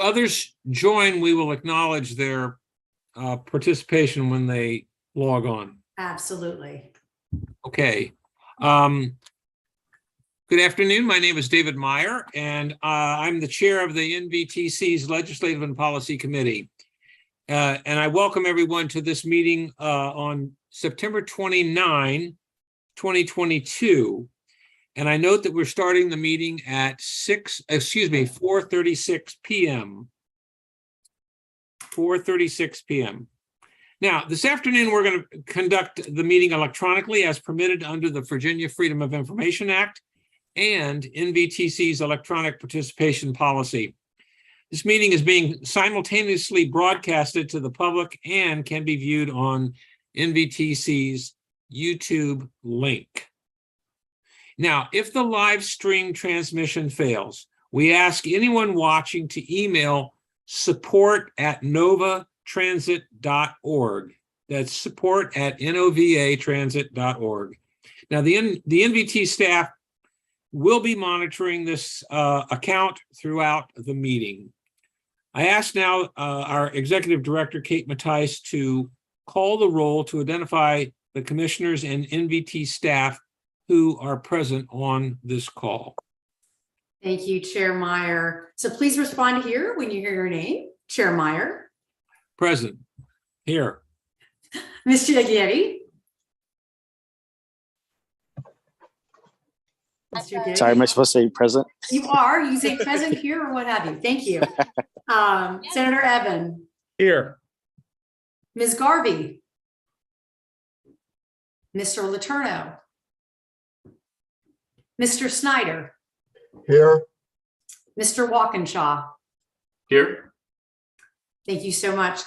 others join, we will acknowledge their participation when they log on. Absolutely. Okay. Good afternoon. My name is David Meyer, and I'm the chair of the Nvtc's Legislative and Policy Committee. And I welcome everyone to this meeting on September 29, 2022. And I note that we're starting the meeting at 4:36 p.m. 4:36 p.m. Now, this afternoon, we're going to conduct the meeting electronically as permitted under the Virginia Freedom of Information Act and Nvtc's electronic participation policy. This meeting is being simultaneously broadcasted to the public and can be viewed on Nvtc's YouTube link. Now, if the live stream transmission fails, we ask anyone watching to email support@novatransit.org. That's support@novatransit.org. Now, the NVT staff will be monitoring this account throughout the meeting. I ask now our Executive Director, Kate Mattice, to call the roll to identify the commissioners and NVT staff who are present on this call. Thank you, Chair Meyer. So please respond here when you hear your name. Chair Meyer. Present. Here. Mr. Aguirre. Sorry, am I supposed to say present? You are. You say present here or what have you. Thank you. Senator Evan. Here. Ms. Garvey. Mr. Letourneau. Mr. Snyder. Here. Mr. Walkinshaw. Here. Thank you so much.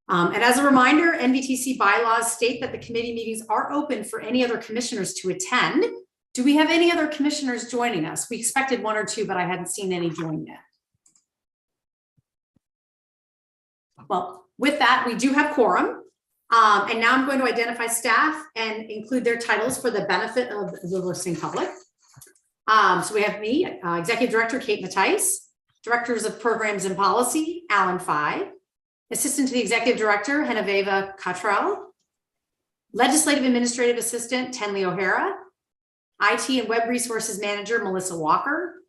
And as a reminder, NVTC bylaws state that the committee meetings are open for any other commissioners to attend. Do we have any other commissioners joining us? We expected one or two, but I hadn't seen any join yet. Well, with that, we do have quorum. And now I'm going to identify staff and include their titles for the benefit of the listening public. So we have me, Executive Director Kate Mattice, Directors of Programs and Policy, Alan Fye, Assistant to the Executive Director, Genevieve Cottrell, Legislative Administrative Assistant, Tenley O'Hara, IT and Web Resources Manager, Melissa Walker,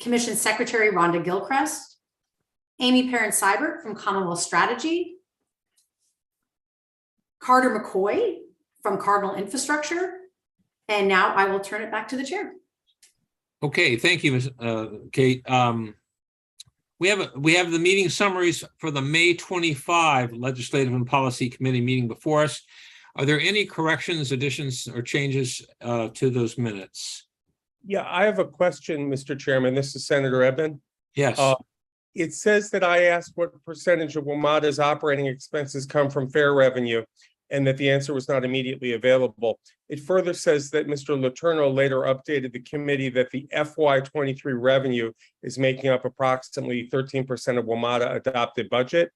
Commission Secretary, Rhonda Gilchrist, Amy Parent-Seibert from Commonwealth Strategy, Carter McCoy from Cardinal Infrastructure, and now I will turn it back to the chair. Okay, thank you, Ms. Kate. We have the meeting summaries for the May 25 Legislative and Policy Committee meeting before us. Are there any corrections, additions, or changes to those minutes? Yeah, I have a question, Mr. Chairman. This is Senator Eben. Yes. It says that I asked what percentage of WMATA's operating expenses come from fare revenue, and that the answer was not immediately available. It further says that Mr. Letourneau later updated the committee that the FY23 revenue is making up approximately 13% of WMATA adopted budget.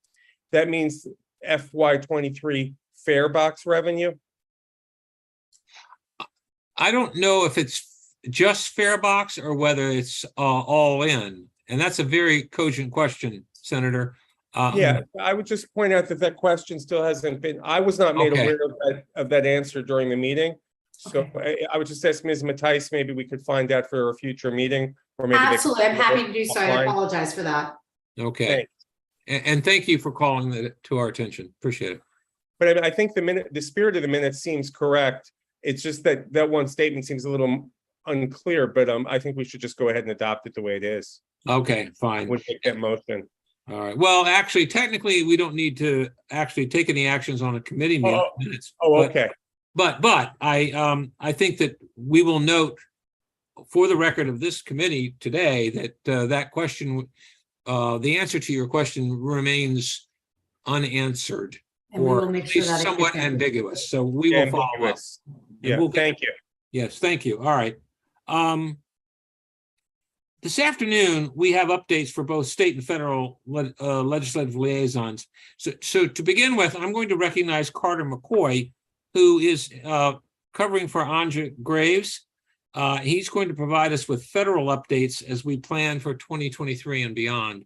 That means FY23 fare box revenue? I don't know if it's just fare box or whether it's all in. And that's a very cogent question, Senator. Yeah, I would just point out that question still hasn't been, I was not made aware of that answer during the meeting. So I would just ask Ms. Mattice, maybe we could find out for a future meeting. Or maybe absolutely, I'm happy to do so. I apologize for that. Okay. And thank you for calling that to our attention. Appreciate it. But I think the spirit of the minute seems correct. It's just that one statement seems a little unclear, but I think we should just go ahead and adopt it the way it is. Okay, fine. We'll take that motion. All right. Well, actually, technically, we don't need to actually take any actions on a committee minutes. Okay. But I think that we will note for the record of this committee today that that question, the answer to your question remains unanswered. And we will make sure that somewhat ambiguous. So we will follow up. Yeah, thank you. Yes, thank you. All right. This afternoon, we have updates for both state and federal legislative liaisons. So to begin with, I'm going to recognize Carter McCoy, who is covering for Anja Graves. He's going to provide us with federal updates as we plan for 2023 and beyond.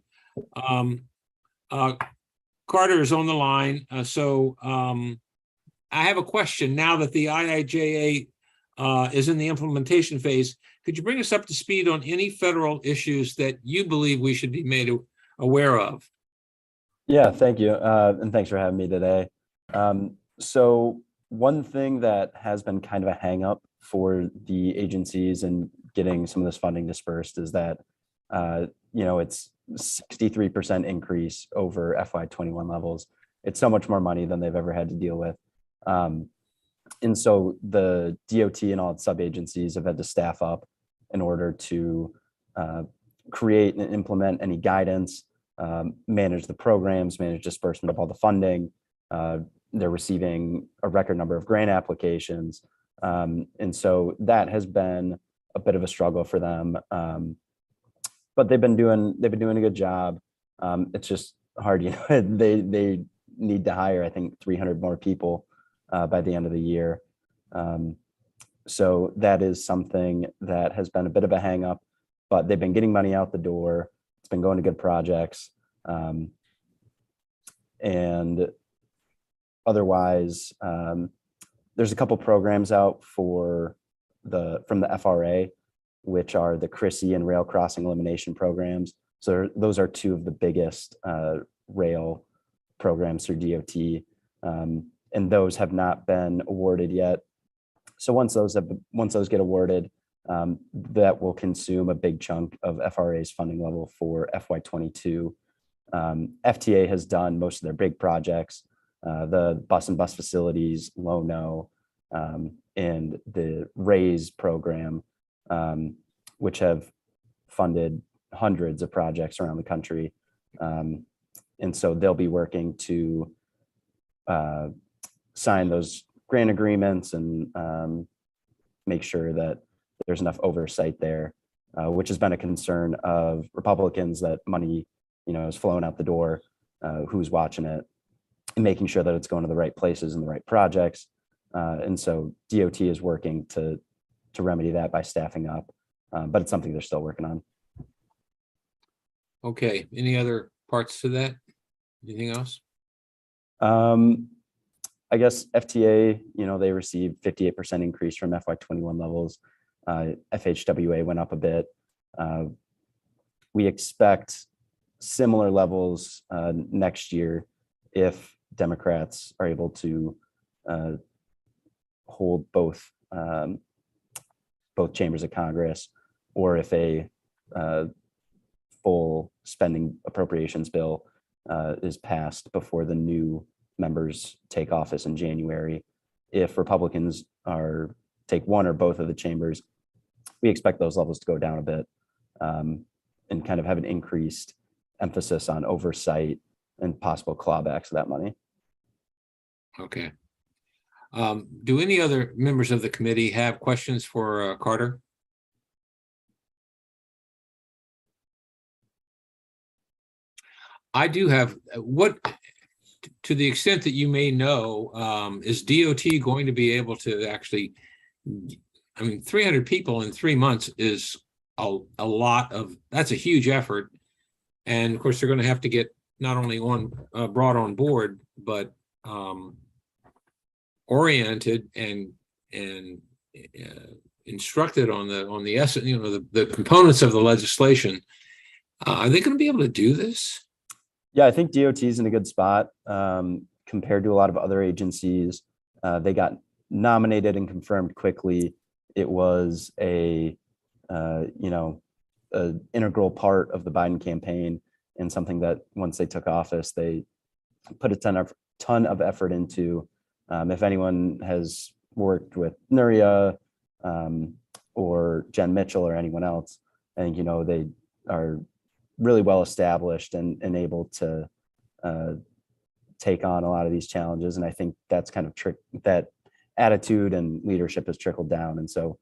Carter is on the line. I have a question now that the IIJA is in the implementation phase. Could you bring us up to speed on any federal issues that you believe we should be made aware of? Yeah, thank you. And thanks for having me today. So one thing that has been kind of a hang up for the agencies and getting some of this funding dispersed is that, it's 63% increase over FY21 levels. It's so much more money than they've ever had to deal with. And so the DOT and all its sub-agencies have had to staff up in order to create and implement any guidance, manage the programs, manage disbursement of all the funding. They're receiving a record number of grant applications. And so that has been a bit of a struggle for them. But they've been doing a good job. It's just hard, they need to hire, I think, 300 more people by the end of the year. So that is something that has been a bit of a hang up, but they've been getting money out the door. It's been going to good projects. And otherwise, there's a couple programs out from the FRA, which are the Chrissy and rail crossing elimination programs. So those are two of the biggest rail programs through DOT. And those have not been awarded yet. So once those get awarded, that will consume a big chunk of FRA's funding level for FY22. FTA has done most of their big projects, the bus and bus facilities, Lono, and the RAISE program, which have funded hundreds of projects around the country. And so they'll be working to sign those grant agreements and make sure that there's enough oversight there, which has been a concern of Republicans, that money, is flowing out the door, who's watching it, and making sure that it's going to the right places and the right projects. And so DOT is working to remedy that by staffing up, but it's something they're still working on. Okay, any other parts to that? Anything else? I guess FTA, they received 58% increase from FY21 levels. FHWA went up a bit. We expect similar levels next year if Democrats are able to hold both chambers of Congress, or if a full spending appropriations bill is passed before the new members take office in January. If Republicans take one or both of the chambers, we expect those levels to go down a bit, and kind of have an increased emphasis on oversight and possible clawbacks of that money. Okay. Do any other members of the committee have questions for Carter? I do have. To the extent that you may know, is DOT going to be able to actually, 300 people in 3 months is a lot of, that's a huge effort. And of course, they're going to have to get not only brought on board, but oriented and instructed on the essence, the components of the legislation. Are they going to be able to do this? Yeah, I think DOT is in a good spot compared to a lot of other agencies. They got nominated and confirmed quickly. It was an integral part of the Biden campaign, and something that once they took office, they put a ton of effort into. If anyone has worked with Nuria or Jen Mitchell or anyone else, I think they are really well established and able to take on a lot of these challenges. And I think that's kind of that attitude and leadership has trickled down. And so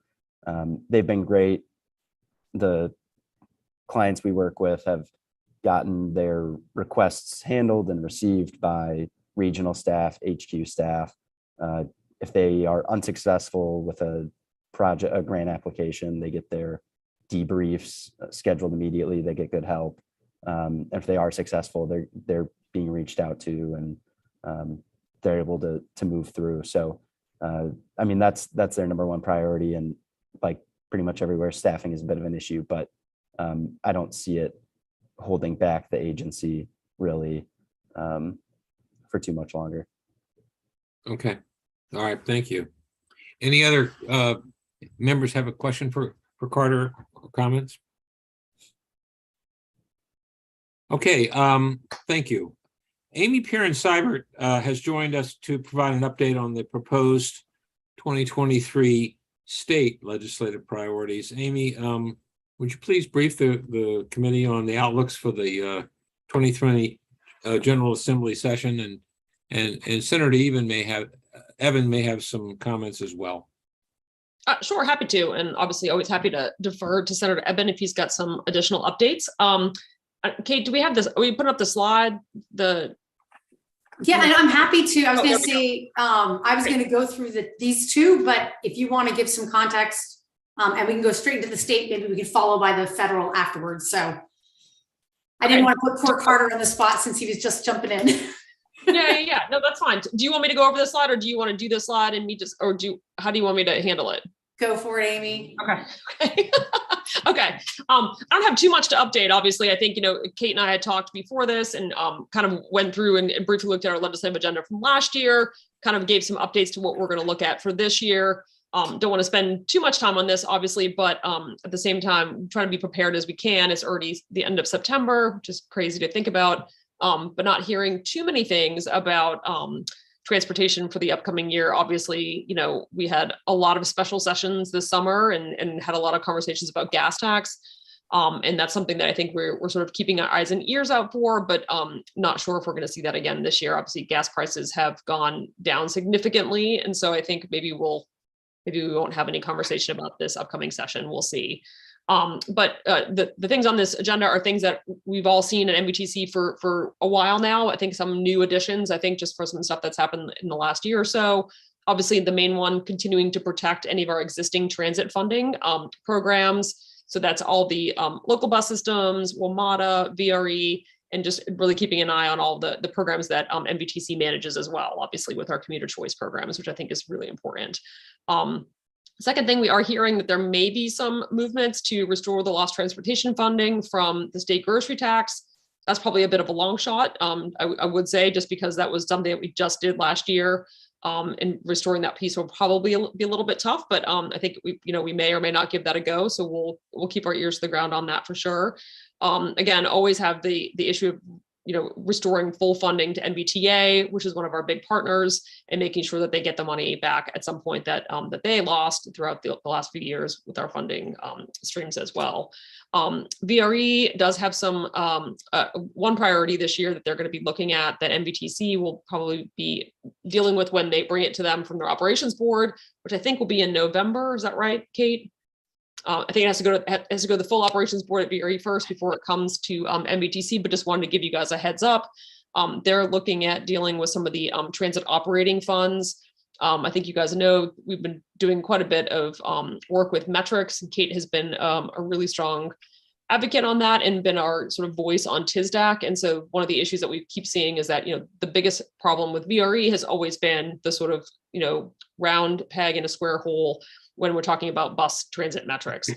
they've been great. The clients we work with have gotten their requests handled and received by regional staff, HQ staff. If they are unsuccessful with a grant application, they get their debriefs scheduled immediately. They get good help. If they are successful, they're being reached out to, and they're able to move through. So, I mean, that's their number one priority, and like pretty much everywhere, staffing is a bit of an issue, but I don't see it holding back the agency really for too much longer. Okay. All right. Thank you. Any other members have a question for Carter or comments? Okay. Thank you. Amy Piran-Seibert has joined us to provide an update on the proposed 2023 state legislative priorities. Amy, would you please brief the committee on the outlooks for the 2020 General Assembly session, and Senator Evan may have some comments as well. Sure, happy to, and obviously always happy to defer to Senator Eben if he's got some additional updates. Kate, do we have this? Are we putting up the slide? Yeah, and I'm happy to. I was going to say, I was going to go through these two, but if you want to give some context, and we can go straight into the state, maybe we could follow by the federal afterwards. So I didn't want to put poor Carter on the spot since he was just jumping in. Yeah. No, that's fine. Do you want me to go over the slide, or do you want to do the slide and me just, how do you want me to handle it? Go for it, Amy. Okay. Okay. I don't have too much to update. Obviously, I think, Kate and I had talked before this and kind of went through and briefly looked at our legislative agenda from last year, kind of gave some updates to what we're going to look at for this year. Don't want to spend too much time on this, obviously, but at the same time, trying to be prepared as we can. It's already the end of September, which is crazy to think about, but not hearing too many things about transportation for the upcoming year. Obviously, we had a lot of special sessions this summer and had a lot of conversations about gas tax. And that's something that I think we're sort of keeping our eyes and ears out for, but not sure if we're going to see that again this year. Obviously, gas prices have gone down significantly. And so I think maybe we won't have any conversation about this upcoming session. We'll see. But the things on this agenda are things that we've all seen at Nvtc for a while now. I think some new additions, I think just for some stuff that's happened in the last year or so. Obviously, the main one, continuing to protect any of our existing transit funding programs. So that's all the local bus systems, WMATA, VRE, and just really keeping an eye on all the programs that Nvtc manages as well, obviously with our commuter choice programs, which I think is really important. Second thing, we are hearing that there may be some movements to restore the lost transportation funding from the state grocery tax. That's probably a bit of a long shot, I would say, just because that was something that we just did last year. And restoring that piece will probably be a little bit tough, but I think we may or may not give that a go. So we'll keep our ears to the ground on that for sure. Again, always have the issue of restoring full funding to NVTA, which is one of our big partners, and making sure that they get the money back at some point that they lost throughout the last few years with our funding streams as well. VRE does have some one priority this year that they're going to be looking at that Nvtc will probably be dealing with when they bring it to them from their operations board, which I think will be in November. Is that right, Kate? I think it has to go to the full operations board at VRE first before it comes to Nvtc, but just wanted to give you guys a heads up. They're looking at dealing with some of the transit operating funds. I think you guys know we've been doing quite a bit of work with metrics, and Kate has been a really strong advocate on that and been our sort of voice on TSDAC. And so one of the issues that we keep seeing is that, the biggest problem with VRE has always been the sort of, round peg in a square hole when we're talking about bus transit metrics.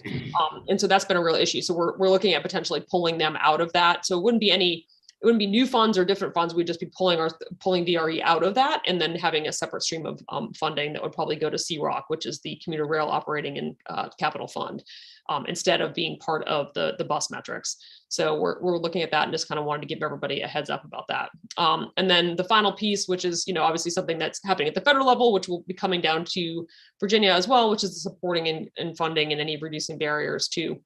And so that's been a real issue. So we're looking at potentially pulling them out of that. So it wouldn't be new funds or different funds. We'd just be pulling VRE out of that and then having a separate stream of funding that would probably go to CROC, which is the Commuter Rail Operating and Capital Fund, instead of being part of the bus metrics. So we're looking at that and just kind of wanted to give everybody a heads up about that. And then the final piece, which is, obviously something that's happening at the federal level, which will be coming down to Virginia as well, which is the supporting and funding and any reducing barriers to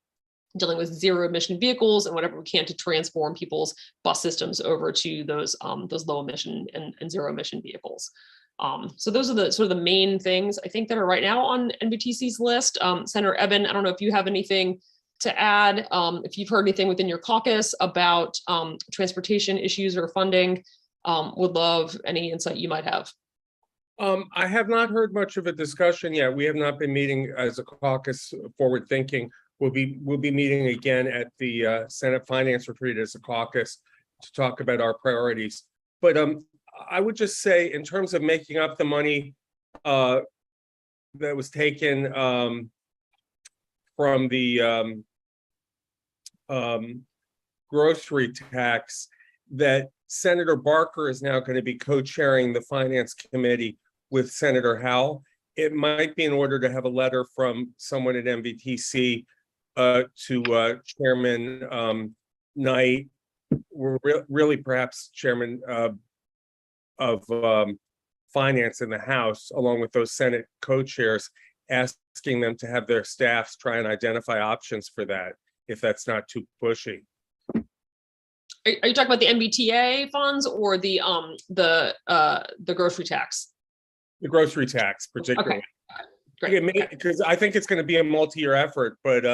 dealing with zero emission vehicles and whatever we can to transform people's bus systems over to those low emission and zero emission vehicles. So those are the sort of the main things I think that are right now on Nvtc's list. Senator Eben, I don't know if you have anything to add, if you've heard anything within your caucus about transportation issues or funding, would love any insight you might have. I have not heard much of a discussion yet. We have not been meeting as a caucus forward thinking. we'll be meeting again at the Senate Finance Retreat as a caucus to talk about our priorities. But I would just say, in terms of making up the money that was taken from the grocery tax, that Senator Barker is now going to be co-chairing the Finance Committee with Senator Howell. It might be in order to have a letter from someone at Nvtc to Chairman Knight, or really perhaps Chairman of Finance in the House, along with those Senate co-chairs, asking them to have their staffs try and identify options for that, if that's not too pushy. Are you talking about the MBTA funds or the grocery tax? The grocery tax, particularly. Okay. Great. Because I think it's going to be a multi-year effort, but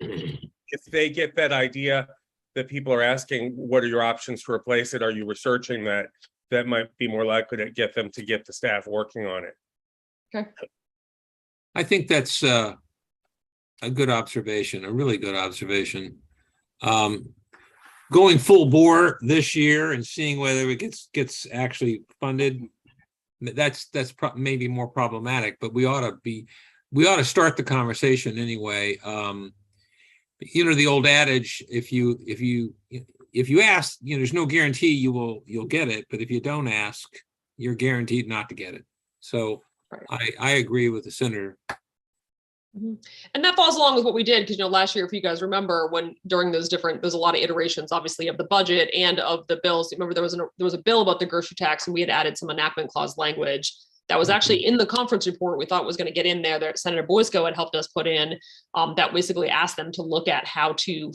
if they get that idea that people are asking, what are your options to replace it? Are you researching that? That might be more likely to get them to get the staff working on it. Okay. I think that's a good observation, a really good observation. Going full bore this year and seeing whether it gets actually funded, that's maybe more problematic, but we ought to start the conversation anyway. You know, the old adage, if you ask, you know, there's no guarantee you'll get it, but if you don't ask, you're guaranteed not to get it. So right. I agree with the senator. And that falls along with what we did, because, you know, last year, if you guys remember, when during there's a lot of iterations, obviously, of the budget and of the bills. Remember, there was a bill about the grocery tax, and we had added some enactment clause language that was actually in the conference report. We thought was going to get in there. That Senator Boysko had helped us put in, that basically asked them to look at how to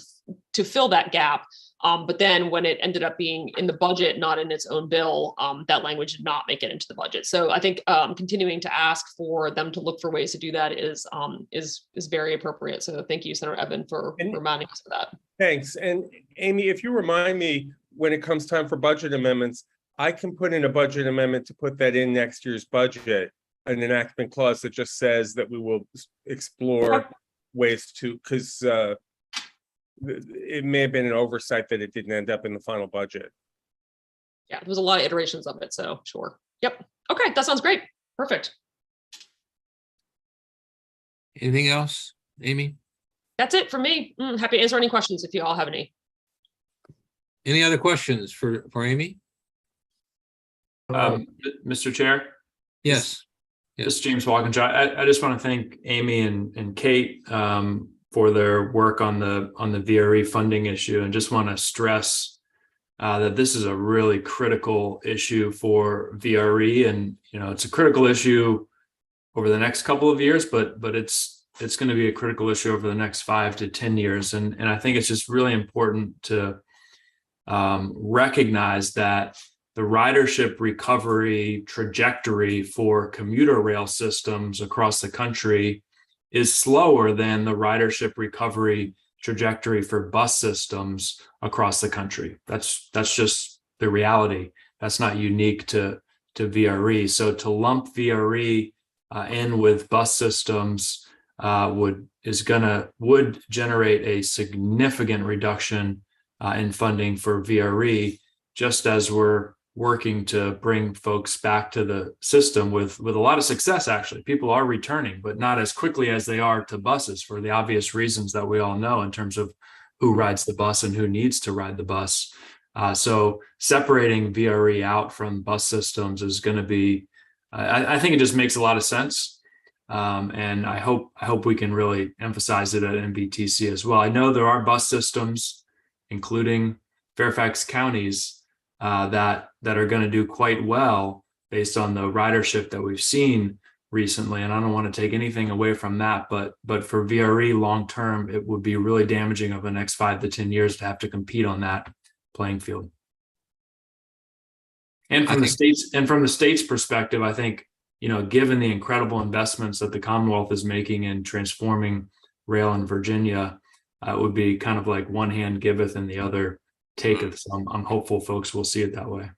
fill that gap. But then when it ended up being in the budget, not in its own bill, that language did not make it into the budget. So I think continuing to ask for them to look for ways to do that is very appropriate. So thank you, Senator Evan, for reminding us of that. Thanks. And Amy, if you remind me when it comes time for budget amendments, I can put in a budget amendment to put that in next year's budget, an enactment clause that just says that we will explore ways to, because it may have been an oversight that it didn't end up in the final budget. Yeah, there was a lot of iterations of it, so sure. Yep. Okay, that sounds great. Perfect. Anything else, Amy? That's it for me. Happy to answer any questions if you all have any. Any other questions for Amy? Mr. Chair? Yes. This is James Walkinshaw. I just want to thank Amy and Kate for their work on the VRE funding issue, and just want to stress that this is a really critical issue for VRE, and you know, it's a critical issue over the next couple of years, but it's going to be a critical issue over the next 5 to 10 years, and I think it's just really important to recognize that the ridership recovery trajectory for commuter rail systems across the country is slower than the ridership recovery trajectory for bus systems across the country. That's just the reality. That's not unique to VRE. So to lump VRE in with bus systems would generate a significant reduction in funding for VRE, just as we're working to bring folks back to the system with a lot of success. Actually, people are returning, but not as quickly as they are to buses, for the obvious reasons that we all know in terms of who rides the bus and who needs to ride the bus. So separating VRE out from bus systems is going to be, I think it just makes a lot of sense. And I hope we can really emphasize it at Nvtc as well. I know there are bus systems, including Fairfax counties, that are going to do quite well based on the ridership that we've seen recently. And I don't want to take anything away from that, but for VRE long term, it would be really damaging over the next 5 to 10 years to have to compete on that playing field. And from the state's perspective, I think, you know, given the incredible investments that the Commonwealth is making in transforming rail in Virginia, it would be kind of like one hand giveth and the other taketh. So I'm hopeful folks will see it that way.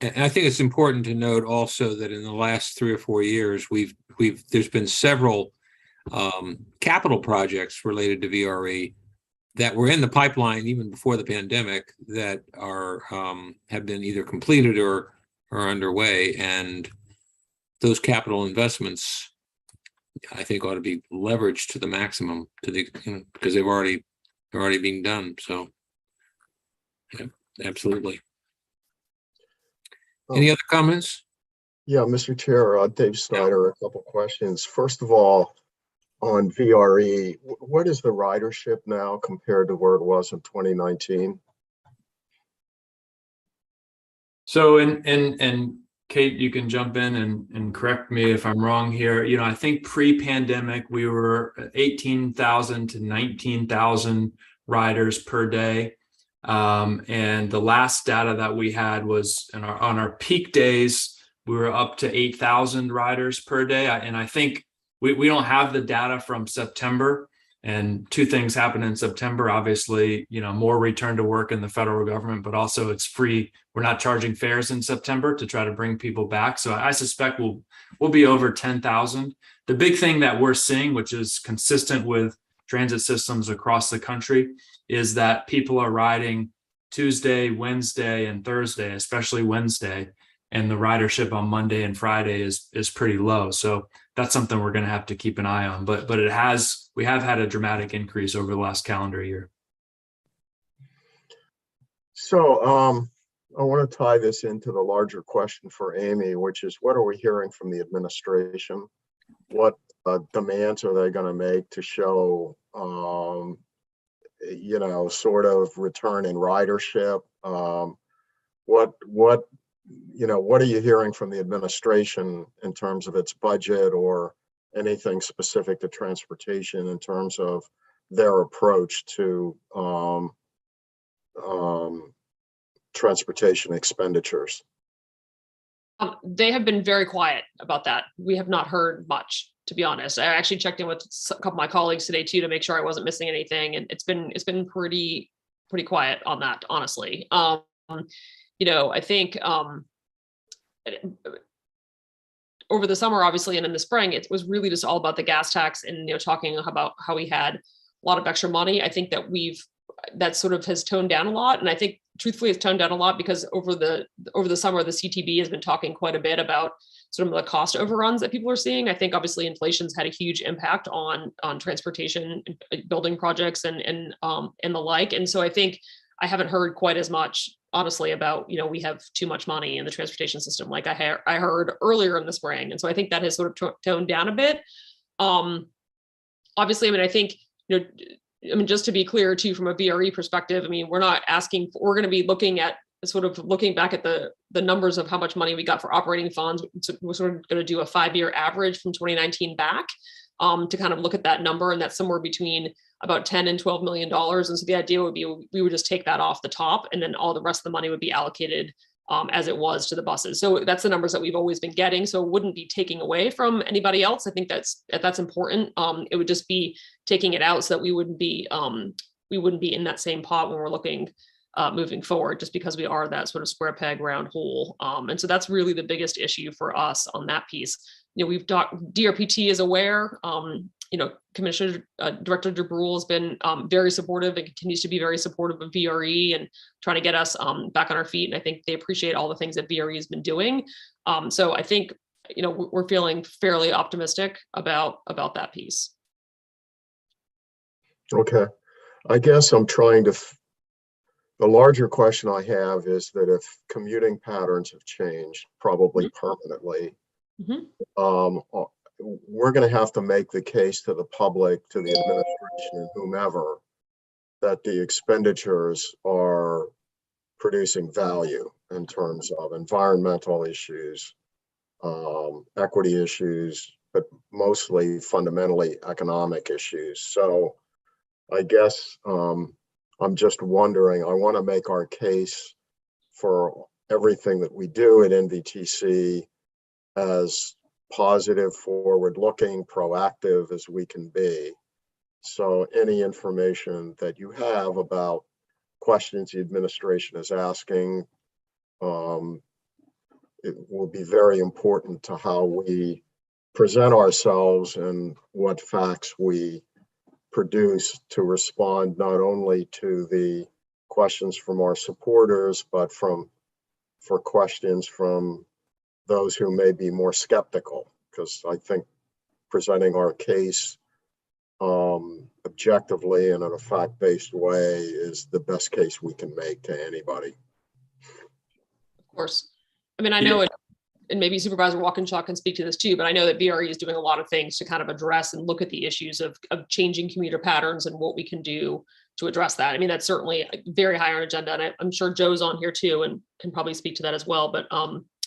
And I think it's important to note also that in the last 3 or 4 years, there's been several capital projects related to VRE that were in the pipeline even before the pandemic that are have been either completed or are underway, and those capital investments I think ought to be leveraged to the maximum because they're already being done. So yeah, absolutely. Any other comments? Yeah, Mr. Chair, Dave Snyder, a couple questions. First of all, on VRE, what is the ridership now compared to where it was in 2019? So, and Kate, you can jump in and correct me if I'm wrong here. You know, I think pre-pandemic, we were 18,000 to 19,000 riders per day. And the last data that we had was on our peak days, we were up to 8,000 riders per day. And I think we don't have the data from September, and two things happened in September. Obviously, you know, more return to work in the federal government, but also it's free. We're not charging fares in September to try to bring people back. So I suspect we'll be over 10,000. The big thing that we're seeing, which is consistent with transit systems across the country, is that people are riding Tuesday, Wednesday, and Thursday, especially Wednesday. And the ridership on Monday and Friday is pretty low. So that's something we're going to have to keep an eye on. But we have had a dramatic increase over the last calendar year. So I want to tie this into the larger question for Amy, which is what are we hearing from the administration? What demands are they going to make to show, you know, sort of return in ridership? What are you hearing from the administration in terms of its budget or anything specific to transportation in terms of their approach to transportation expenditures? They have been very quiet about that. We have not heard much, to be honest. I actually checked in with a couple of my colleagues today too to make sure I wasn't missing anything, and it's been pretty quiet on that, honestly. You know, I think over the summer, obviously, and in the spring, it was really just all about the gas tax and, you know, talking about how we had a lot of extra money. I think that sort of has toned down a lot. And I think truthfully it's toned down a lot because over the summer, the CTB has been talking quite a bit about sort of the cost overruns that people are seeing. I think obviously inflation's had a huge impact on transportation, building projects and the like. And so I think I haven't heard quite as much, honestly, about, you know, we have too much money in the transportation system like I heard earlier in the spring. And so I think that has sort of toned down a bit. Obviously, I mean, I think, you know, I mean, just to be clear too, from a VRE perspective, I mean, we're not asking, we're going to be looking at sort of looking back at the numbers of how much money we got for operating funds. So we're sort of going to do a 5-year average from 2019 back to kind of look at that number. And that's somewhere between about $10 and $12 million. And so the idea would be, we would just take that off the top and then all the rest of the money would be allocated as it was to the buses. So that's the numbers that we've always been getting. So it wouldn't be taking away from anybody else. I think that's important. It would just be taking it out so that we wouldn't be in that same pot when we're looking moving forward, just because we are that sort of square peg round hole. And so that's really the biggest issue for us on that piece. You know, we've talked, DRPT is aware, you know, Commissioner Director DeBrule has been very supportive and continues to be very supportive of VRE and trying to get us back on our feet. And I think they appreciate all the things that VRE has been doing. So I think, you know, we're feeling fairly optimistic about that piece. Okay. I guess I'm trying to, the larger question I have is that if commuting patterns have changed, probably permanently, we're going to have to make the case to the public, to the administration, and whomever, that the expenditures are producing value in terms of environmental issues, equity issues, but mostly fundamentally economic issues. So I guess I'm just wondering, I want to make our case for everything that we do at Nvtc as positive, forward-looking, proactive as we can be. So any information that you have about questions the administration is asking, it will be very important to how we present ourselves and what facts we produce to respond not only to the questions from our supporters, but for questions from those who may be more skeptical, because I think presenting our case objectively and in a fact-based way is the best case we can make to anybody. Of course. I mean, I know it, and maybe Supervisor Walkinshaw can speak to this too, but I know that VRE is doing a lot of things to kind of address and look at the issues of changing commuter patterns and what we can do to address that. I mean, that's certainly very high on our agenda, and I'm sure Joe's on here too and can probably speak to that as well. But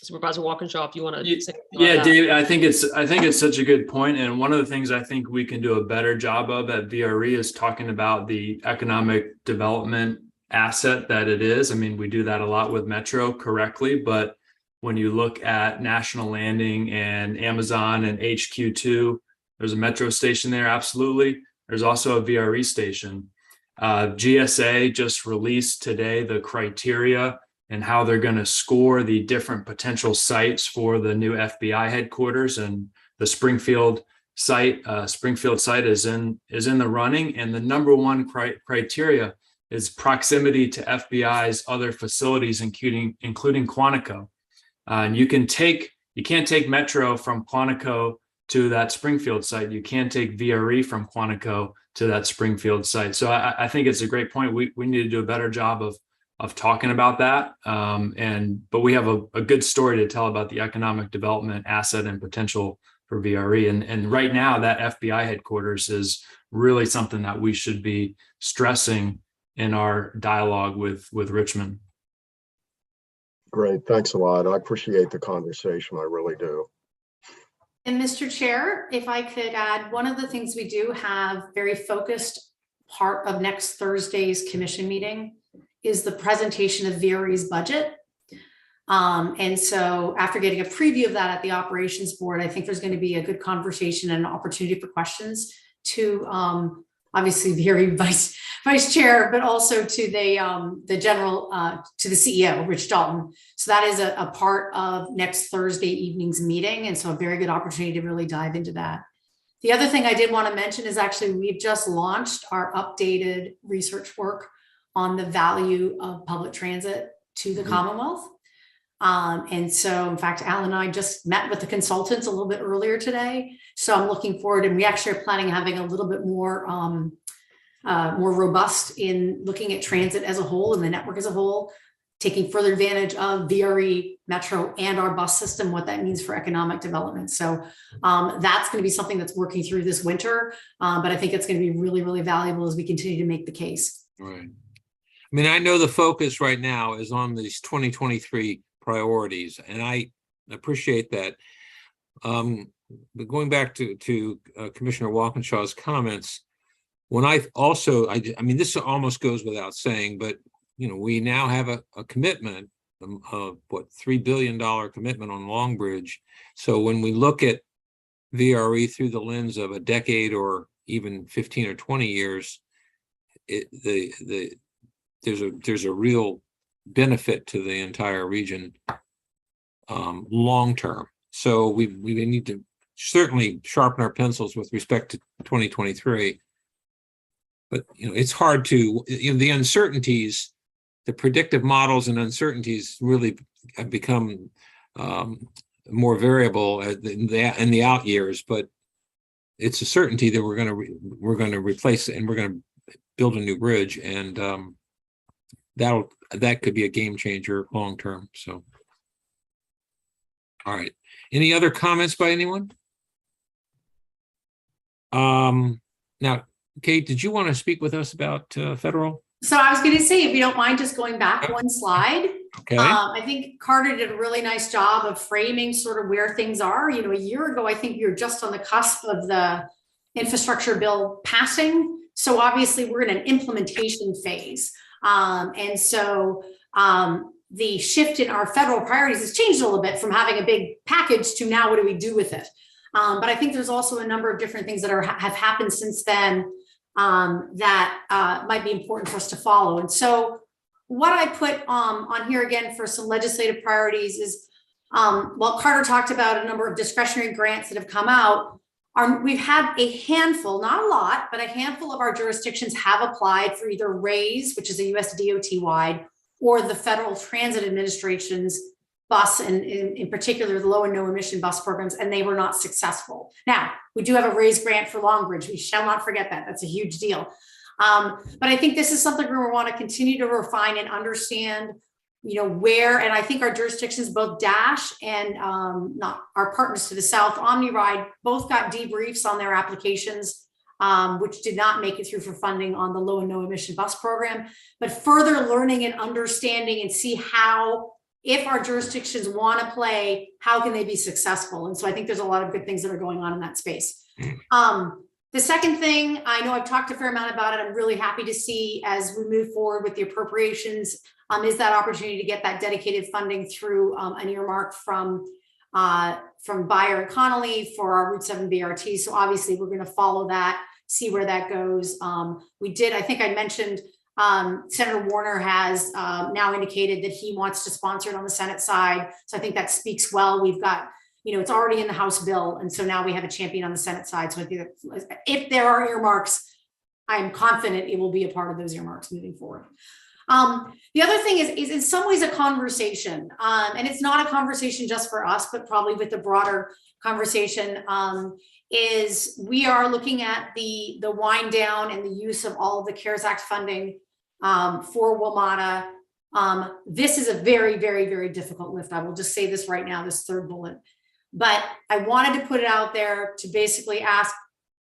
Supervisor Walkinshaw, if you want to say yeah, David, I think it's such a good point. And one of the things I think we can do a better job of at VRE is talking about the economic development asset that it is. I mean, we do that a lot with Metro correctly, but when you look at National Landing and Amazon and HQ2, there's a Metro station there, absolutely. There's also a VRE station. GSA just released today the criteria and how they're going to score the different potential sites for the new FBI headquarters, and the Springfield site is in the running. And the number one criteria is proximity to FBI's other facilities, including Quantico. And you can't take Metro from Quantico to that Springfield site. You can't take VRE from Quantico to that Springfield site. So I think it's a great point. We need to do a better job of talking about that. But we have a good story to tell about the economic development asset and potential for VRE. And right now that FBI headquarters is really something that we should be stressing in our dialogue with Richmond. Great, thanks a lot. I appreciate the conversation, I really do. And Mr. Chair, if I could add, one of the things we do have very focused part of next Thursday's commission meeting is the presentation of VRE's budget. And so after getting a preview of that at the operations board, I think there's going to be a good conversation and an opportunity for questions to obviously VRE vice chair, but also to the general, to the CEO, Rich Dalton. So that is a part of next Thursday evening's meeting. And so a very good opportunity to really dive into that. The other thing I did want to mention is actually we've just launched our updated research work on the value of public transit to the Commonwealth. And so, in fact, Al and I just met with the consultants a little bit earlier today. So I'm looking forward, and we actually are planning on having a little bit more robust in looking at transit as a whole and the network as a whole, taking further advantage of VRE, Metro, and our bus system, what that means for economic development. So that's going to be something that's working through this winter, but I think it's going to be really, really valuable as we continue to make the case. Right. I mean, I know the focus right now is on these 2023 priorities, and I appreciate that. But going back to Commissioner Walkinshaw's comments, when I mean, this almost goes without saying, but you know, we now have a commitment of what, $3 billion commitment on Long Bridge. So when we look at VRE through the lens of a decade or even 15 or 20 years, there's a real benefit to the entire region long term. So we need to certainly sharpen our pencils with respect to 2023. But you know, it's hard to, the uncertainties, the predictive models and uncertainties really have become more variable in the out years. But it's a certainty that we're going to replace it, and we're going to build a new bridge, and that could be a game changer long term. So, all right. Any other comments by anyone? Now, Kate, did you want to speak with us about federal? So I was going to say, if you don't mind just going back one slide. Okay. I think Carter did a really nice job of framing sort of where things are. You know, a year ago, I think we were just on the cusp of the infrastructure bill passing. So obviously we're in an implementation phase. And so the shift in our federal priorities has changed a little bit from having a big package to now what do we do with it? But I think there's also a number of different things that have happened since then that might be important for us to follow. And so what I put on here again for some legislative priorities is While Carter talked about a number of discretionary grants that have come out, we've had a handful, not a lot, but a handful of our jurisdictions have applied for either RAISE, which is a US DOT wide, or the Federal Transit Administration's bus, and in particular, the low and no emission bus programs, and they were not successful. Now, we do have a RAISE grant for Longbridge. We shall not forget that. That's a huge deal. But I think this is something we want to continue to refine and understand, where, and I think our jurisdictions, both Dash and not our partners to the south, OmniRide, both got debriefs on their applications, which did not make it through for funding on the low and no emission bus program, but further learning and understanding and see how, if our jurisdictions want to play, how can they be successful? And so I think there's a lot of good things that are going on in that space. The second thing, I know I've talked a fair amount about it. I'm really happy to see as we move forward with the appropriations, is that opportunity to get that dedicated funding through an earmark from Bayer and Connolly for our Route 7 BRT. So obviously we're going to follow that, see where that goes. I think I mentioned Senator Warner has now indicated that he wants to sponsor it on the Senate side. So I think that speaks well. We've got, it's already in the House bill. And so now we have a champion on the Senate side. So I think that if there are earmarks, I'm confident it will be a part of those earmarks moving forward. The other thing is in some ways a conversation, and it's not a conversation just for us, but probably with the broader conversation, is we are looking at the wind down and the use of all of the CARES Act funding for WMATA. This is a very, very, very difficult lift. I will just say this right now, this third bullet, but I wanted to put it out there to basically ask,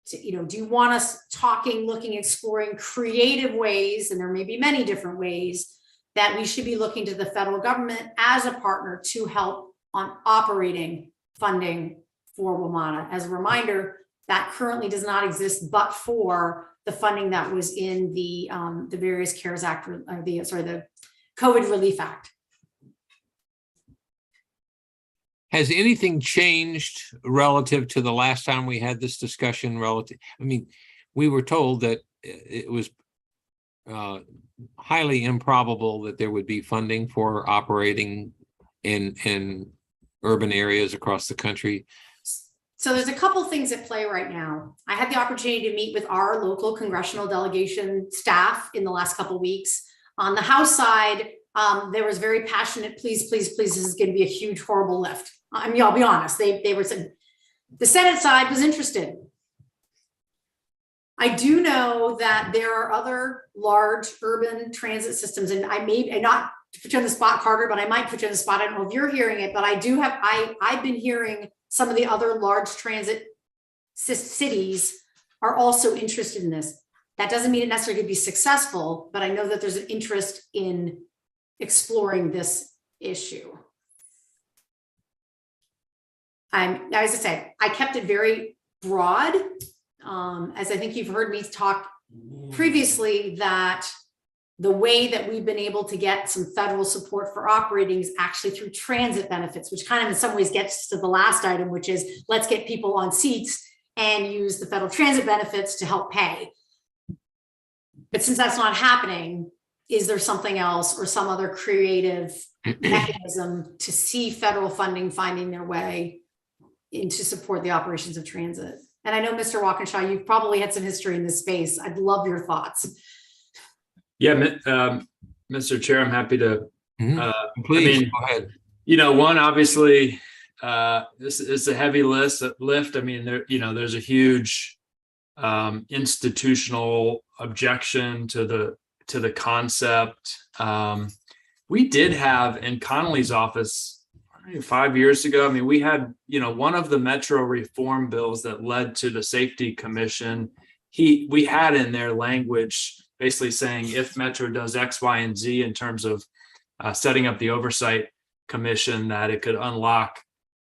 do you want us talking, looking, exploring creative ways, and there may be many different ways that we should be looking to the federal government as a partner to help on operating funding for WMATA. As a reminder, that currently does not exist, but for the funding that was in the various CARES Act, the COVID Relief Act. Has anything changed relative to the last time we had this discussion we were told that it was highly improbable that there would be funding for operating in urban areas across the country. So there's a couple things at play right now. I had the opportunity to meet with our local congressional delegation staff in the last couple of weeks. On the House side, there was very passionate, please, please, please, this is going to be a huge, horrible lift. I'll be honest, they were saying, the Senate side was interested. I do know that there are other large urban transit systems, and not to put you on the spot, Carter, but I might put you on the spot. I don't know if you're hearing it, but I've been hearing some of the other large transit cities are also interested in this. That doesn't mean it necessarily could be successful, but I know that there's an interest in exploring this issue. As I said, I kept it very broad. As I think you've heard me talk previously, that the way that we've been able to get some federal support for operating is actually through transit benefits, which kind of in some ways gets to the last item, which is let's get people on seats and use the federal transit benefits to help pay. But since that's not happening, is there something else or some other creative mechanism to see federal funding finding their way in to support the operations of transit? And I know, Mr. Walkinshaw, you've probably had some history in this space. I'd love your thoughts. Yeah, Mr. Chair, I'm happy to. Please go ahead. One, obviously, this is a heavy lift. There's a huge institutional objection to the concept. We did have in Connolly's office 5 years ago. We had, one of the metro reform bills that led to the Safety Commission. We had in their language basically saying if Metro does X, Y, and Z in terms of setting up the oversight commission, that it could unlock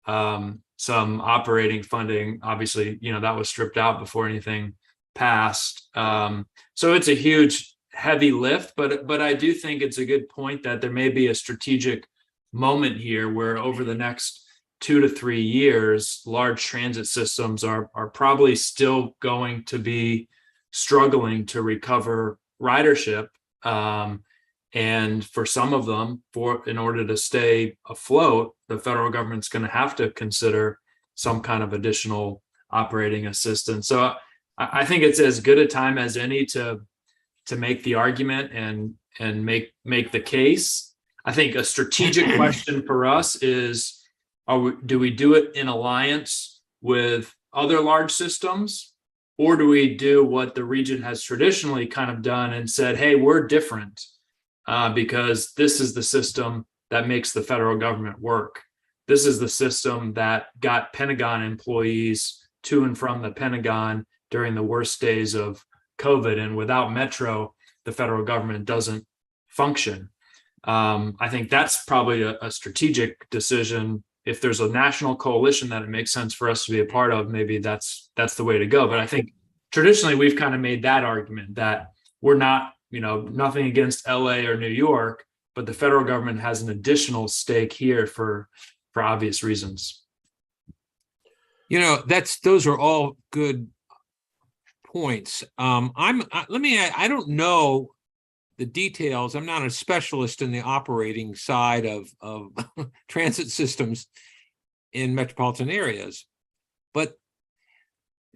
some operating funding. Obviously, that was stripped out before anything passed. So it's a huge, heavy lift, but I do think it's a good point that there may be a strategic moment here where over the next 2 to 3 years, large transit systems are probably still going to be struggling to recover ridership. And for some of them, in order to stay afloat, the federal government's going to have to consider some kind of additional operating assistance. So I think it's as good a time as any to make the argument and make the case. I think a strategic question for us is, do we do it in alliance with other large systems, or do we do what the region has traditionally kind of done and said, hey, we're different because this is the system that makes the federal government work. This is the system that got Pentagon employees to and from the Pentagon during the worst days of COVID. And without Metro, the federal government doesn't function. I think that's probably a strategic decision. If there's a national coalition that it makes sense for us to be a part of, maybe that's the way to go. But I think traditionally we've kind of made that argument that we're not, nothing against LA or New York, but the federal government has an additional stake here for obvious reasons. Those are all good points. I don't know the details. I'm not a specialist in the operating side of transit systems in metropolitan areas, but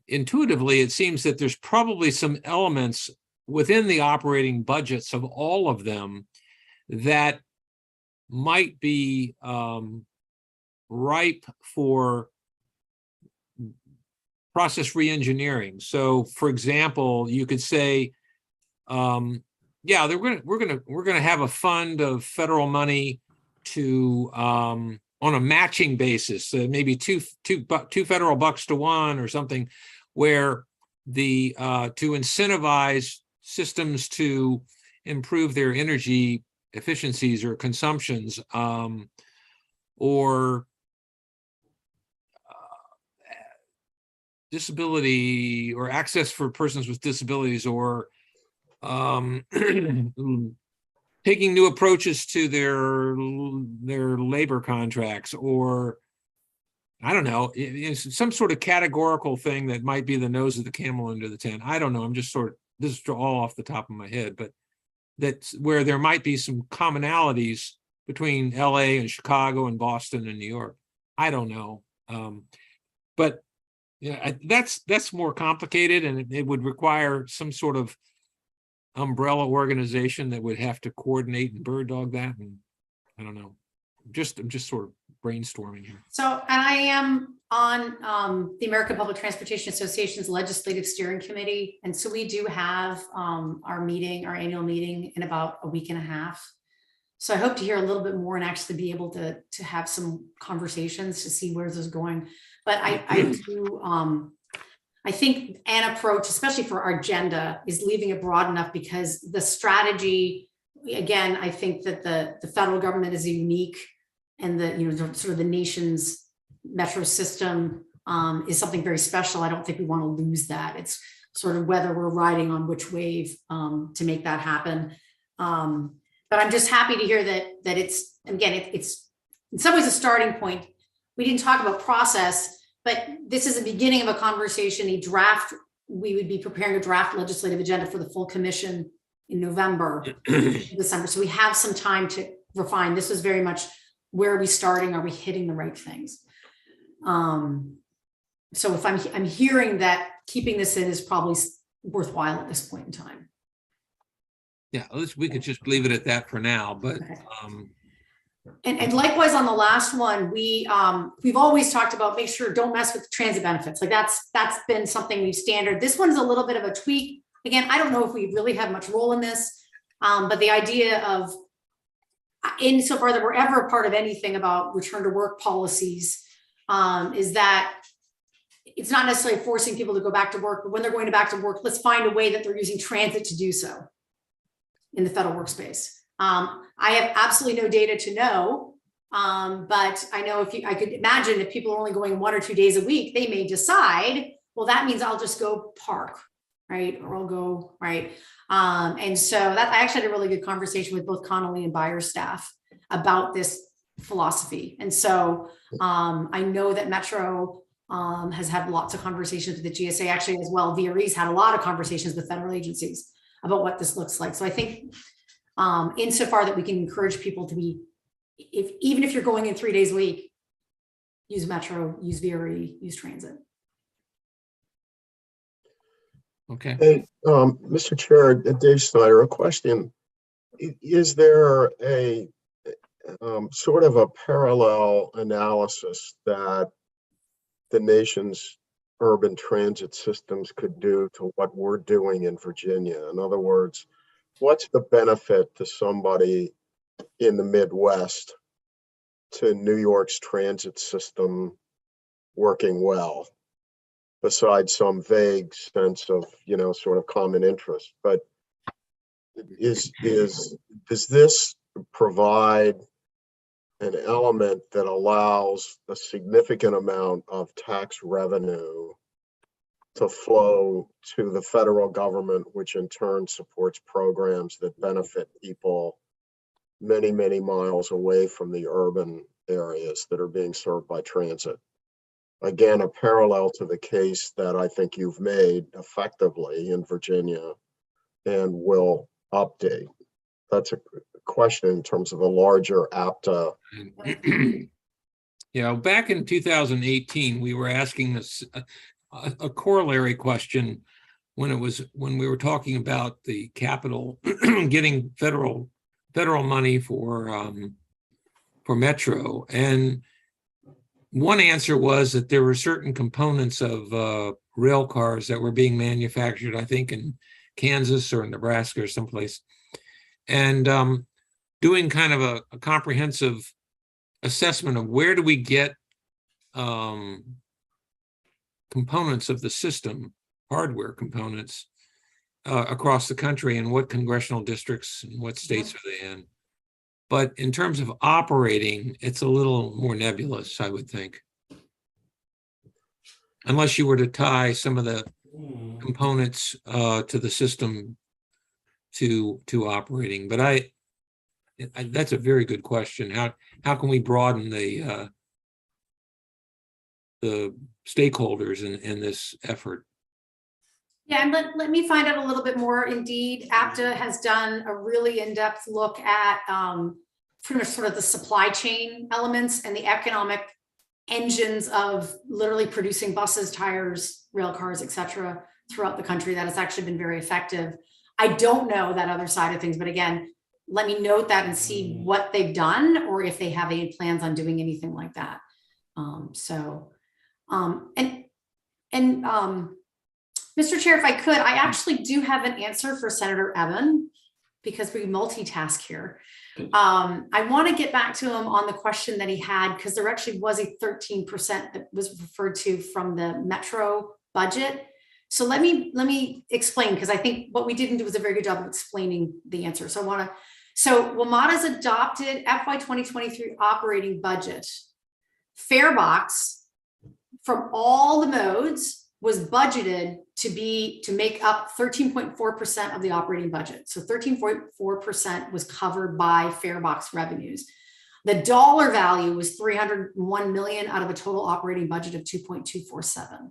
intuitively, it seems that there's probably some elements within the operating budgets of all of them that might be ripe for process reengineering. So, for example, you could say, we're gonna have a fund of federal money to on a matching basis, maybe two federal bucks to one or something, where the to incentivize systems to improve their energy efficiencies or consumptions, or disability or access for persons with disabilities, or taking new approaches to their labor contracts, or I don't know, it's some sort of categorical thing that might be the nose of the camel under the tent. I don't know. I'm just this is all off the top of my head, but that's where there might be some commonalities between LA and Chicago and Boston and New York. I don't know. But yeah, that's more complicated, and it would require some sort of umbrella organization that would have to coordinate and bird dog that. And I don't know. I'm just sort of brainstorming here. So, and I am on the American Public Transportation Association's Legislative Steering Committee. And so we do have our annual meeting in about a week and a half. So I hope to hear a little bit more and actually be able to have some conversations to see where this is going. But I think an approach, especially for our agenda, is leaving it broad enough, because the strategy, again, I think that the federal government is unique, and sort of the nation's metro system is something very special. I don't think we want to lose that. It's sort of whether we're riding on which wave to make that happen. But I'm just happy to hear that it's, again, it's in some ways a starting point. We didn't talk about process, but this is the beginning of a conversation, a draft. We would be preparing a draft legislative agenda for the full commission in November, December. So we have some time to refine. This is very much, where are we starting? Are we hitting the right things? So if I'm hearing that keeping this in is probably worthwhile at this point in time. Yeah, we could just leave it at that for now, but okay. And likewise on the last one, we've always talked about make sure don't mess with transit benefits. Like that's been something we've standard. This one's a little bit of a tweak. Again, I don't know if we really have much role in this, but the idea of, insofar that we're ever a part of anything about return to work policies, is that it's not necessarily forcing people to go back to work, but when they're going back to work, let's find a way that they're using transit to do so in the federal workspace. I have absolutely no data to know, but I know I could imagine if people are only going 1 or 2 days a week, they may decide, well, that means I'll just go park, right? Or I'll go, right? And so that I actually had a really good conversation with both Connolly and Byers staff about this philosophy. And so I know that Metro has had lots of conversations with the GSA, actually as well. VRE's had a lot of conversations with federal agencies about what this looks like. So I think insofar that we can encourage people to be, even if you're going in 3 days a week, use Metro, use VRE, use transit. Okay. Hey, Mr. Chair, Dave Snyder, a question. Is there a sort of a parallel analysis that the nation's urban transit systems could do to what we're doing in Virginia? In other words, what's the benefit to somebody in the Midwest to New York's transit system working well, besides some vague sense of, sort of common interest? But does this provide an element that allows a significant amount of tax revenue to flow to the federal government, which in turn supports programs that benefit people many, many miles away from the urban areas that are being served by transit? Again, a parallel to the case that I think you've made effectively in Virginia and will update. That's a question in terms of a larger APTA. Back in 2018, we were asking this a corollary question when we were talking about the capital getting federal money for Metro, and one answer was that there were certain components of rail cars that were being manufactured, I think, in Kansas or in Nebraska or someplace, and doing kind of a comprehensive assessment of where do we get components of the system, hardware components, across the country, and what congressional districts and what states are they in. But in terms of operating, it's a little more nebulous, I would think, unless you were to tie some of the components to the system to operating. But that's a very good question. How can we broaden the stakeholders in this effort? Yeah, and let me find out a little bit more. Indeed, APTA has done a really in-depth look at pretty much sort of the supply chain elements and the economic engines of literally producing buses, tires, rail cars, et cetera, throughout the country. That has actually been very effective. I don't know that other side of things, but again, let me note that and see what they've done or if they have any plans on doing anything like that. Mr. Chair, if I could, I actually do have an answer for Senator Evan, because we multitask here. I want to get back to him on the question that he had, because there actually was a 13% that was referred to from the Metro budget. So let me explain, because I think what we didn't do was a very good job of explaining the answer. So WMATA's adopted FY 2023 operating budget. Farebox from all the modes was budgeted to make up 13.4% of the operating budget. So 13.4% was covered by farebox revenues. The dollar value was $301 million out of a total operating budget of 2.247.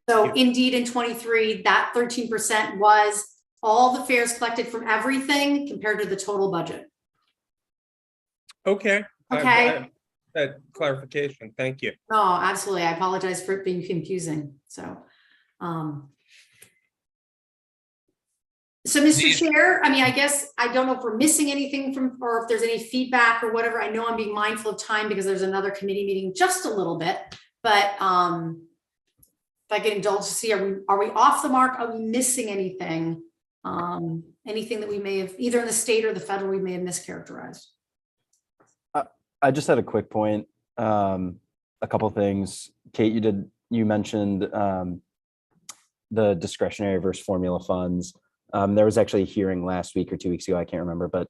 So indeed, in 23, that 13% was all the fares collected from everything compared to the total budget. Okay. Okay. That clarification. Thank you. Oh, absolutely. I apologize for it being confusing. So Mr. Chair, I mean, I guess I don't know if we're missing anything from, or if there's any feedback or whatever. I know I'm being mindful of time because there's another committee meeting just a little bit, but if I get indulged to see, are we off the mark? Are we missing anything? Anything that we may have, either in the state or the federal, we may have mischaracterized? I just had a quick point. A couple of things. Kate, you mentioned the discretionary versus formula funds. There was actually a hearing last week or 2 weeks ago, I can't remember, but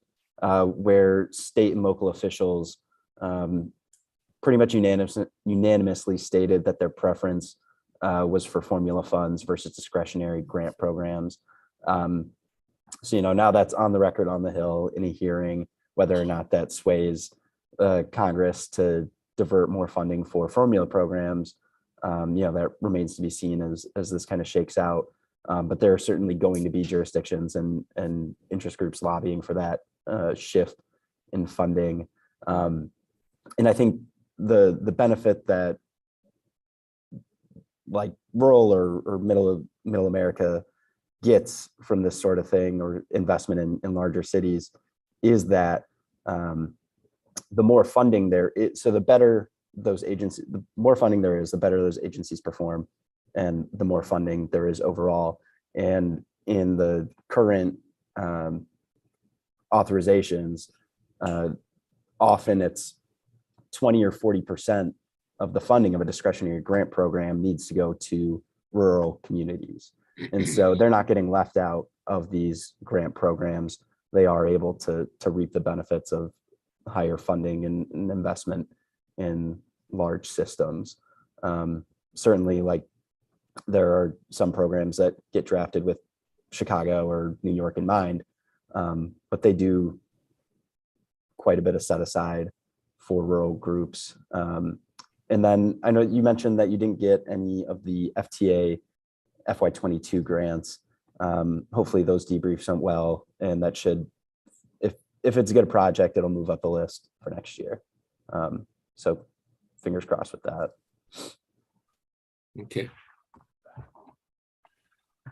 where state and local officials pretty much unanimously stated that their preference was for formula funds versus discretionary grant programs. So, now that's on the record on the Hill in a hearing, whether or not that sways Congress to divert more funding for formula programs. That remains to be seen as this kind of shakes out. But there are certainly going to be jurisdictions and interest groups lobbying for that shift in funding. And I think the benefit that like rural or middle America gets from this sort of thing, or investment in larger cities, is that the more funding there is, so the better those agencies, the more funding there is, the better those agencies perform, and the more funding there is overall. And in the current authorizations, often it's 20 or 40% of the funding of a discretionary grant program needs to go to rural communities. And so they're not getting left out of these grant programs. They are able to reap the benefits of higher funding and investment in large systems. Certainly, like, there are some programs that get drafted with Chicago or New York in mind, but they do quite a bit of set aside for rural groups. And then I know you mentioned that you didn't get any of the FTA FY22 grants. Hopefully those debriefs went well, and that should, if it's a good project, it'll move up the list for next year. So fingers crossed with that. Okay.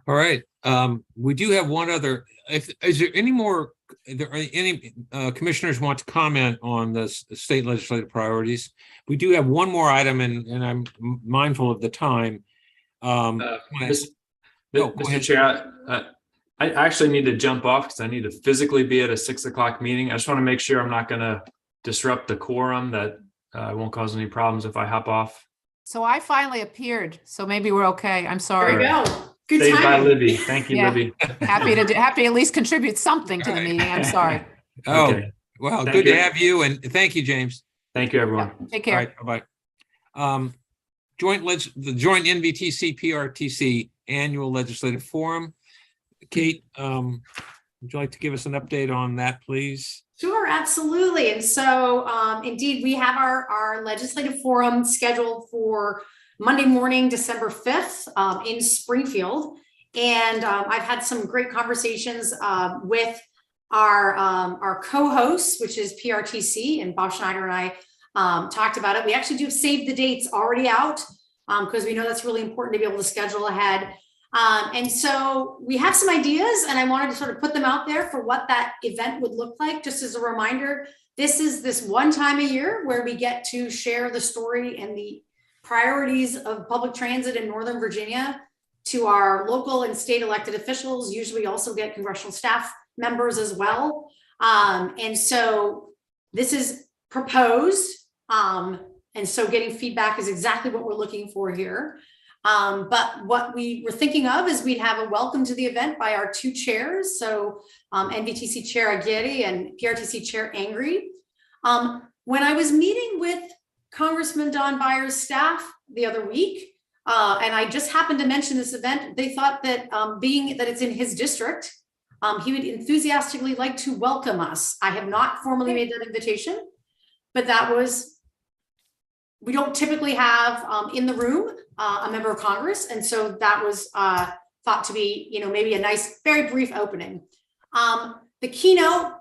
All right. We do have one other. Is there any more? Are there any commissioners want to comment on the state legislative priorities? We do have one more item, and I'm mindful of the time. Mr. go ahead. Chair, I actually need to jump off because I need to physically be at a 6 o'clock meeting. I just want to make sure I'm not going to disrupt the quorum, that won't cause any problems if I hop off. So I finally appeared, so maybe we're okay. I'm sorry. There we go. Good Saved by timing. Libby. Thank you, Yeah. Libby. Happy to at least contribute something to the meeting. I'm sorry. Oh, Okay. well, Thank good you. to have you, and thank you, James. Thank you, everyone. Take All care. right, bye-bye. The joint Nvtc Prtc annual legislative forum. Kate, would you like to give us an update on that, please? Sure, absolutely. And so indeed, we have our legislative forum scheduled for Monday morning, December 5th in Springfield. And I've had some great conversations with our co-hosts, which is Prtc, and Bob Schneider and I talked about it. We actually do have save the dates already out because we know that's really important to be able to schedule ahead. And so we have some ideas, and I wanted to sort of put them out there for what that event would look like. Just as a reminder, this is this one time a year where we get to share the story and the priorities of public transit in Northern Virginia to our local and state elected officials. Usually also get congressional staff members as well. And so this is proposed. And so getting feedback is exactly what we're looking for here. But what we were thinking of is we'd have a welcome to the event by our two chairs. So Nvtc Chair Aguirre and Prtc Chair Angry. When I was meeting with Congressman Don Byers' staff the other week, and I just happened to mention this event, they thought that being that it's in his district, he would enthusiastically like to welcome us. I have not formally made that invitation, but that was, we don't typically have in the room a member of Congress. And so that was thought to be, maybe a nice, very brief opening. The keynote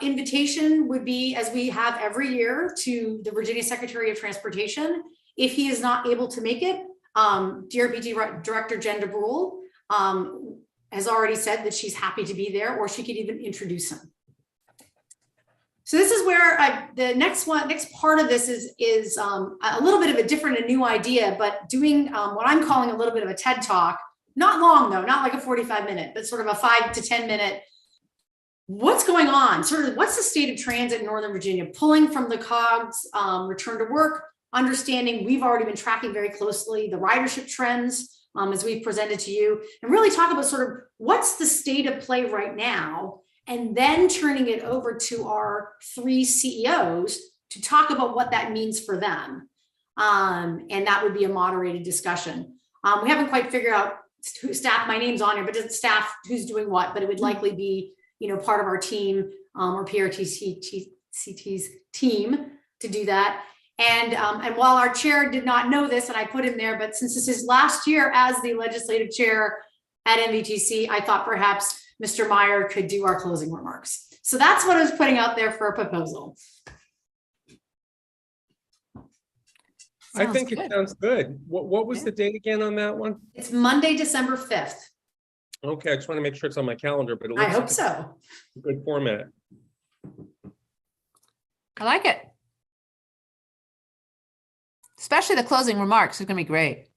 invitation would be, as we have every year, to the Virginia Secretary of Transportation. If he is not able to make it, DRPT Director Jen DeBrule has already said that she's happy to be there, or she could even introduce him. So this is where the next part of this is a little bit of a different and new idea, but doing what I'm calling a little bit of a TED Talk, not long though, not like a 45-minute, but sort of a 5 to 10 minute. What's going on? Sort of what's the state of transit in Northern Virginia, pulling from the COGS return to work, understanding we've already been tracking very closely the ridership trends as we've presented to you, and really talk about sort of what's the state of play right now, and then turning it over to our 3 CEOs to talk about what that means for them. And that would be a moderated discussion. We haven't quite figured out who staff, my name's on here, but it's staff who's doing what, but it would likely be, part of our team or PRTC's team to do that. And while our chair did not know this, and I put him there, but since this is last year as the legislative chair, at NVTC, I thought perhaps Mr. Meyer could do our closing remarks. So that's what I was putting out there for a proposal. I think it good. sounds good. What was Yeah. the date again on that one? It's Monday, December 5th. Okay, I just want to make sure it's on my calendar, but it I looks hope like so. a good format. I like it. Especially the closing remarks are gonna be great.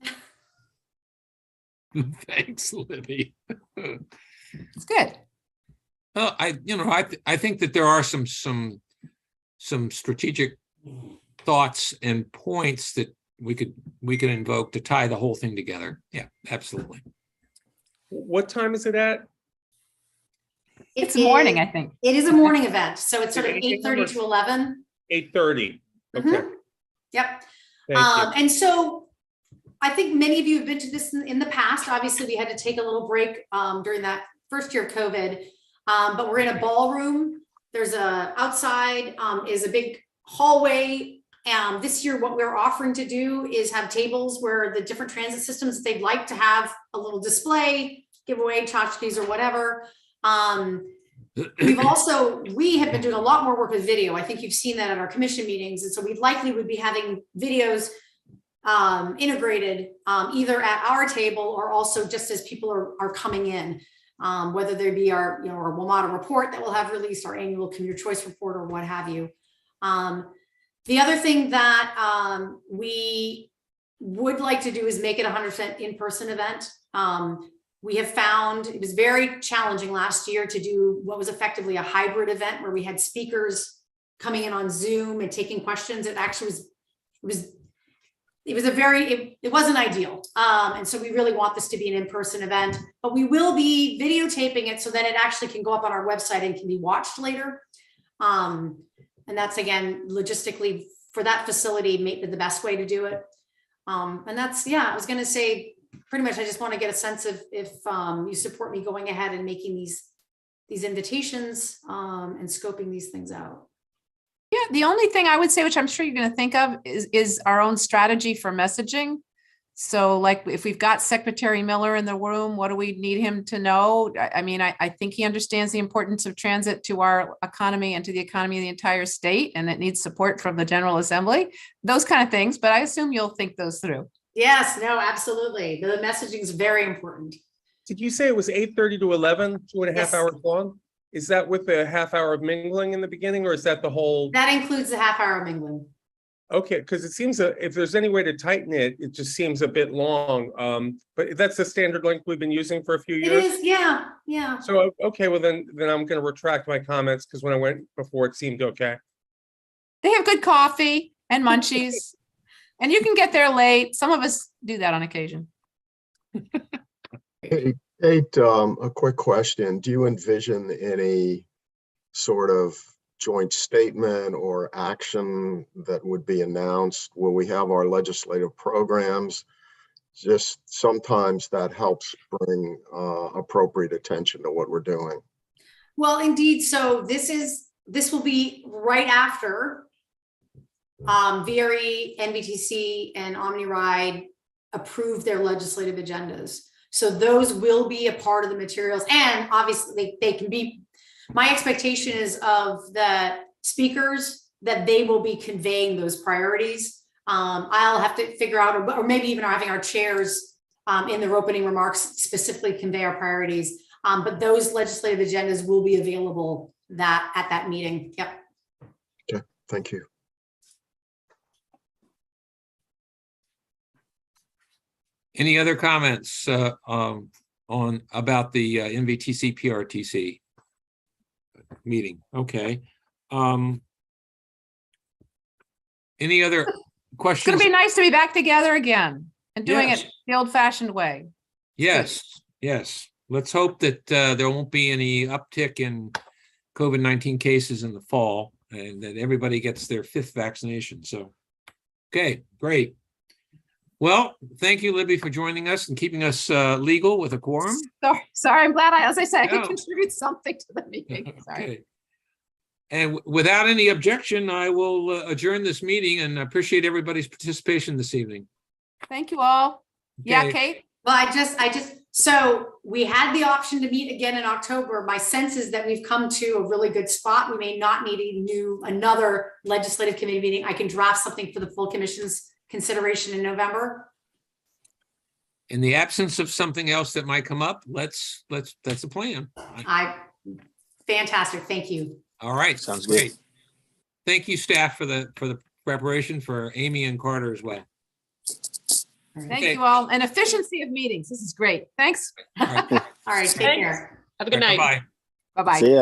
Thanks, Libby. It's good. Well, I think that there are some strategic thoughts and points that we could invoke to tie the whole thing together. Yeah, absolutely. What time is it at? It's morning, I think. It is a morning event, so it's sort of Is it 8:30 to 11. 8:30. Okay, Mhm. Yep. thank you. And so I think many of you have been to this in the past. Obviously, we had to take a little break during that first year of COVID, but we're in a ballroom. There's outside is a big hallway. This year, what we're offering to do is have tables where the different transit systems that they'd like to have a little display, give away tchotchkes or whatever. We have been doing a lot more work with video. I think you've seen that at our commission meetings. And so we likely would be having videos integrated either at our table or also just as people are coming in, whether they be our WMATA report that we'll have released, our annual commuter choice report or what have you. The other thing that we would like to do is make it 100% in-person event. We have found it was very challenging last year to do what was effectively a hybrid event where we had speakers coming in on Zoom and taking questions. It actually it wasn't ideal. And so we really want this to be an in-person event, but we will be videotaping it so that it actually can go up on our website and can be watched later. And that's, again, logistically for that facility, maybe the best way to do it. And that's, I was going to say, pretty much, I just want to get a sense of if you support me going ahead and making these invitations and scoping these things out. Yeah, the only thing I would say, which I'm sure you're going to think of, is our own strategy for messaging. So like if we've got Secretary Miller in the room, what do we need him to know? I mean, I think he understands the importance of transit to our economy and to the economy of the entire state, and it needs support from the General Assembly, those kind of things. But I assume you'll think those through. Yes, no, absolutely. The messaging is very important. Did you say it was 8:30 to 11, 2.5 Yes. hours long? Is that with a half hour of mingling in the beginning, or is that the whole? That includes the half hour mingling. Okay, because it seems if there's any way to tighten it, it just seems a bit long. But that's the standard length we've been using for a few It years. is, yeah. So, okay, well then I'm going to retract my comments because when I went before, it seemed okay. They have good coffee and munchies, and you can get there late. Some of us do that on occasion. Kate, a quick question. Do you envision any sort of joint statement or action that would be announced? Will we have our legislative programs? Just sometimes that helps bring appropriate attention to what we're doing. Well, indeed. So this will be right after VRE, Nvtc, and OmniRide approve their legislative agendas. So those will be a part of the materials, and obviously they can be. My expectation is of the speakers that they will be conveying those priorities. I'll have to figure out, or maybe even having our chairs in their opening remarks specifically convey our priorities. But those legislative agendas will be available at that meeting. Yep. Okay, thank you. Any other comments about the Nvtc Prtc meeting? Okay. Any other It's questions? going to be nice to be back together again and doing Yes. it the old-fashioned way. Yes. Let's hope that there won't be any uptick in COVID-19 cases in the fall and that everybody gets their 5th vaccination. So, okay, great. Well, thank you, Libby, for joining us and keeping us legal with a quorum. Sorry, I'm glad as I said, I No. could contribute something to the meeting. Sorry. Okay. And without any objection, I will adjourn this meeting and appreciate everybody's participation this evening. Thank you all. Yeah, Okay. Kate? Well, So we had the option to meet again in October. My sense is that we've come to a really good spot. We may not need another legislative committee meeting. I can draft something for the full commission's consideration in November. In the absence of something else that might come up, that's the plan. Fantastic. Thank you. All right. Sounds good. Great. Thank you, staff, for the preparation, for Amy and Carter as well. Thank Okay. you all. And efficiency of meetings. This is great. Thanks. All right. All right. Take Thanks. care. Have a good night. Bye. Bye-bye. See ya.